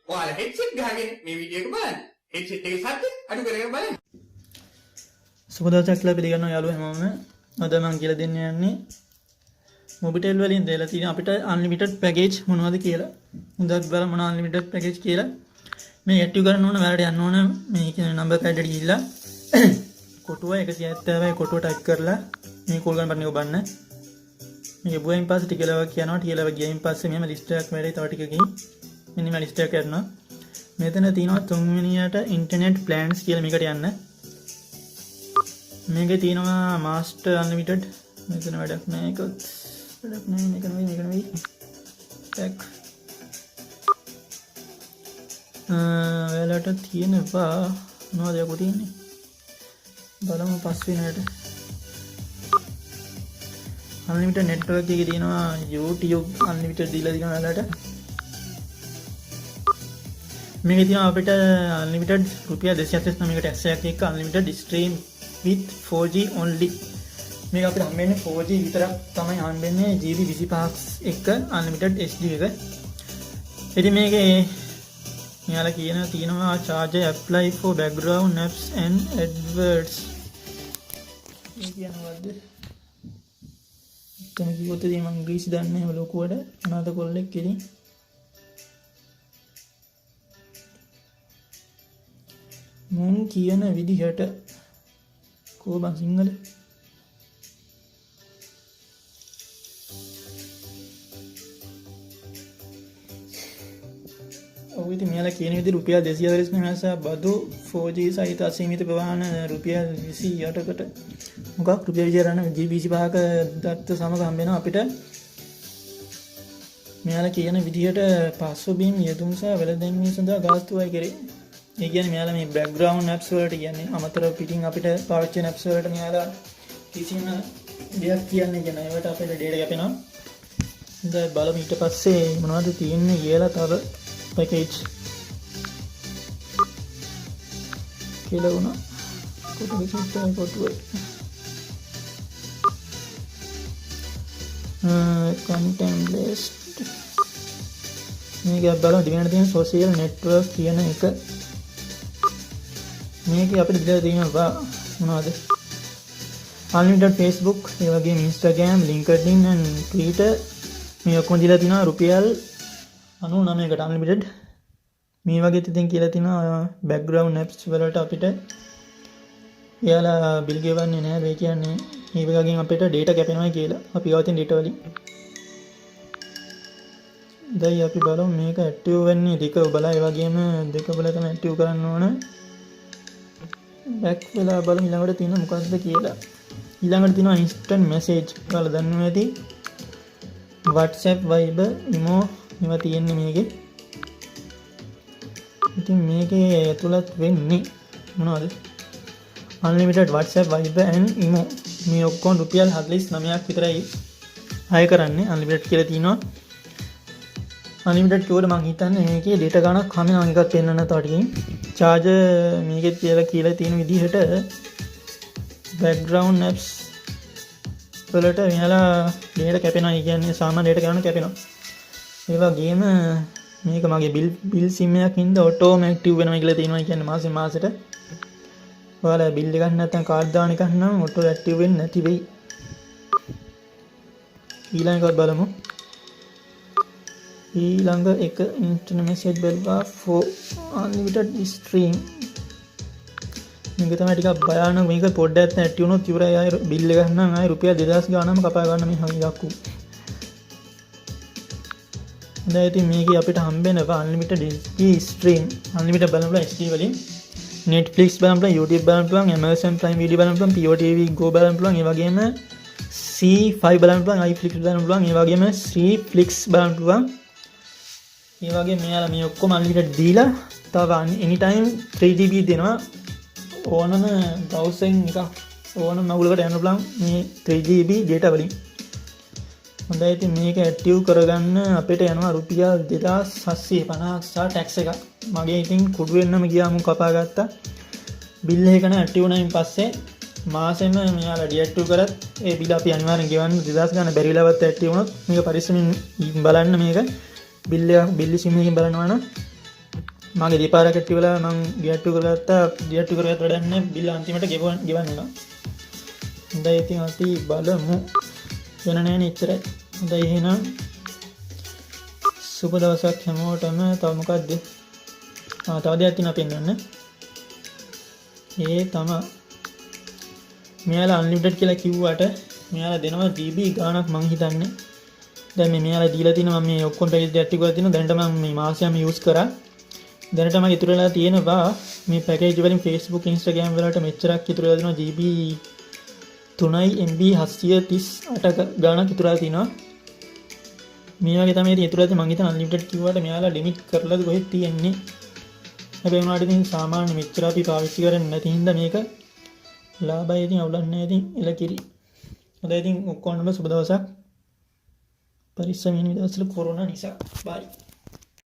ඔයාලා හෙඩ්සෙට් ගහගෙන මේ වීඩියෝ එක බලන්න. හෙඩ්සෙට් එකේ සද්ද අඩු කරගෙන බලන්න. සුබදවසක් කියලා පිළිගන්නවා යාළුවෝ හැමෝම. අද මම කියලා දෙන්න යන්නේ Mobitel වලින් දෙලා තියෙන අපිට unlimited package මොනවද කියලා. හොඳට බලමු මොන unlimited package කියලා. මේ ඇක්ටිව් කරන්න ඕන වැරට යන්න ඕන මේ කියන නම්බර් පෑඩ් එකට ගිහිල්ලා කොටුව 170යි කොටුව ටයිප් කරලා මේ කෝල් ගන්න බටන් එක ඔබන්න. මේක බුවෙන් පස්සේ ටිකලවක් කියනවා ටිකලවක් ගියයින් පස්සේ මෙහෙම ලිස්ට් එකක් වැඩි තව ටිකකින් මෙන්න මේ ලිස්ට් එක කරනවා. මෙතන තියෙනවා තුන්වෙනියට ඉන්ටර්නෙට් ප්ලෑන්ස් කියලා මේකට යන්න. මේකේ තියෙනවා මාස්ටර් අන්ලිමිටඩ් මෙතන වැඩක් නැහැ ඒකත් වැඩක් නැහැ මේක නෙවෙයි ටැක් ඔයාලට තියෙනවා මොනවද යකෝ තියෙන්නේ බලමු පස්වෙනියට අන්ලිමිටඩ් නෙට්වර්ක් එකේ තියෙනවා YouTube අන්ලිමිටඩ් දීලා තියෙනවා ඔයාලට මේකේ තියෙනවා අපිට අන්ලිමිටඩ් රුපියල් 289කට ඇක්සස් එකක් unlimited stream with 4G only මේක අපිට හම්බෙන්නේ 4G විතරක් තමයි හම්බෙන්නේ GB 25ක් එක unlimited HD එක. ඉතින් මේකේ මෙයාලා තියෙනවා charger apply for background apps and adverts. මේ කියනවාද? එතන කිව්වොත් ඉතින් මම ඉංග්‍රීසි දන්නේ නැහැ ලොකුවට අනාථ කොල්ලෙක් ඉතින්. මුන් කියන විදිහට කොහොමද සිංහල ඔව් ඉතින් මෙයාලා කියන විදිහට රුපියල් 249 බදු 4G සහිත අසීමිත ප්‍රවාහන රුපියල් 28කට මොකක් රුපියල් 29 GB 25ක දත්ත සමග හම්බ වෙනවා අපිට මෙයාලා කියන විදිහට පසුබිම් යෙදුම් සහ වෙළඳැන්වීම සඳහා ගාස්තුවයි කරේ. ඒ කියන්නේ මෙයාලා මේ බෑග්ග්‍රවුන්ඩ් ඇප්ස් වලට කියන්නේ අමතර පිටින් අපිට පාවිච්චි කරන ඇප්ස් වලට මෙයාලා කිසිම දෙයක් කියන්නේ නැහැ. ඒවට අපේ ඩේටා කැපෙනවා. දැන් බලමු ඊට පස්සේ මොනවද තියෙන්නේ කියලා තව පැකේජ් කියලා උනා. කොටුවේ content list මේක බලමු දිවෙන තියෙන social network කියන එක මේක අපිට දීලා තියෙනවා මොනවද unlimited Facebook ඒ වගේම Instagram LinkedIn and Twitter මේ ඔක්කොම දීලා තිනවා රුපියල් 99කට unlimited මේ වගේ ඉතින් කියලා තිනවා background apps වලට අපිට එයාලා බිල් ගෙවන්නේ නැහැ මේ කියන්නේ මේ වගේම අපිට data කැපෙනවා කියලා අපි ගාව තියෙන data වලින් දැන් අපි බලමු මේක ඇක්ටිව් වෙන්නේ දෙක බලලා ඒ වගේම දෙක බලලා තමයි ඇක්ටිව් කරන්න ඕන බැක් වෙලා බලමු ඊළඟට තියෙන මොකක්ද කියලා. ඊළඟට තියෙනවා instant message. ඔයාලා දන්නවා ඇති. WhatsApp, Viber, Imo මේවා තියෙන්නේ මේකේ. ඉතින් මේකේ ඇතුළත් වෙන්නේ මොනවද? unlimited WhatsApp, Viber and Imo. මේ ඔක්කොම රුපියල් 49ක් විතරයි අය කරන්නේ. unlimited කියලා තියෙනවා. unlimited කිව්වට මම හිතන්නේ මේකේ data ගණක් කම නම් එකක් පෙන්වන්න තව ටිකකින්. charger මේකේ කියලා තියෙන විදිහට background apps වලට මෙයාලා data කැපෙනවා. ඒ කියන්නේ සාමාන්‍ය data ගණන කැපෙනවා. ඒ වගේම මේක මගේ bill sim එකකින් ඉඳ automatic වෙනවා කියලා තියෙනවා. ඒ කියන්නේ මාසෙන් මාසෙට ඔයාලා bill එකක් නැත්නම් කාඩ් දාන එකක් නම් auto active වෙන්නේ නැති වෙයි. ඊළඟ එකත් බලමු. ඊළඟ එක ඉන්ටර්නෙට් මෙසේජ් බැලුවා for unlimited stream මේක තමයි ටිකක් භයානක මේක පොඩ්ඩක් ඇක්ටිව් වුණොත් ඉවරයි ආයෙ බිල් එකක් නම් ආයෙ රුපියල් 2000 ගානම කපා ගන්න මේ හරියක්කු දැන් ඉතින් මේකේ අපිට හම්බෙනවා unlimited stream unlimited බලන්න පුළුවන් HD වලින් Netflix බලන්න පුළුවන් YouTube බලන්න පුළුවන් Amazon Prime Video බලන්න පුළුවන් POTV Go බලන්න පුළුවන් ඒ වගේම C5 බලන්න පුළුවන් iFlix බලන්න පුළුවන් ඒ වගේම Cflix බලන්න පුළුවන් ඒ වගේ මෙයාලා මේ ඔක්කොම unlimited දීලා තව anytime 3GB දෙනවා ඕනම browsing එක ඕනම මගුලකට යන්න පුළුවන් මේ 3GB data වලින්. හොඳයි ඉතින් මේක ඇක්ටිව් කරගන්න අපිට යනවා රුපියල් 2750 tax එක. මගේ ඉතින් කුඩු වෙන්නම ගියා මම කපා ගත්තා. බිල් එක න ඇක්ටිව් වුණායින් පස්සේ මාසෙම මෙයාලා ඩිඇක්ටිව් කරත් ඒ බිල අපි අනිවාර්යෙන් ගෙවන්න 2000 ගන්න බැරි වෙලාවත් ඇක්ටිව් වුණොත් මේක පරිස්සමින් බලන්න මේක බිල් sim එකකින් බලනවා නම් මගේ දෙපාරක් කට්ටි වෙලා මං ගියට්ටු කරගත්තා. ගියට්ටු කරගත්ත වැඩක් නැහැ. බිල් අන්තිමට ගෙවන්නවා. හොඳයි ඉතින් අපි බලමු. වෙන නැහැ නේ එච්චරයි. හොඳයි එහෙනම් සුබ දවසක් හැමෝටම. තව මොකද්ද? තව දෙයක් තියෙනවා පෙන්වන්න. ඒ තමයි මෙයාලා අන්ලිමිටඩ් කියලා කිව්වට මෙයාලා දෙනවා GB ගාණක් මං හිතන්නේ. දැන් මෙයාලා දීලා තිනවා මේ ඔක්කොම පැකේජ් දෙයක් ටිකක් තියෙනවා. දැනට මම මේ මාසෙම යූස් කරා. දැනට මම ඉතුරු වෙලා තියෙනවා මේ පැකේජ් වලින් Facebook Instagram වලට මෙච්චරක් ඉතුරු වෙලා තිනවා. GB 3යි MB 738 ගාණක් ඉතුරු වෙලා තිනවා. මේ වගේ තමයි ඉතින් ඉතුරු වෙලා තියෙන්නේ. මං හිතන අන්ලිමිටඩ් කිව්වට මෙයාලා ලිමිට් කරලාද කොහෙද තියෙන්නේ. හැබැයි උනාට ඉතින් සාමාන්‍ය මෙච්චර අපි පාවිච්චි කරන්නේ නැති හින්දා මේක ලාභයි. ඉතින් අවුලක් නැහැ. ඉතින් එලකිරි. හොඳයි ඉතින් ඔක්කොමම සුබ දවසක්. පරිස්සමින් ඉන්න දවස්වල කොරෝනා නිසා. බයි.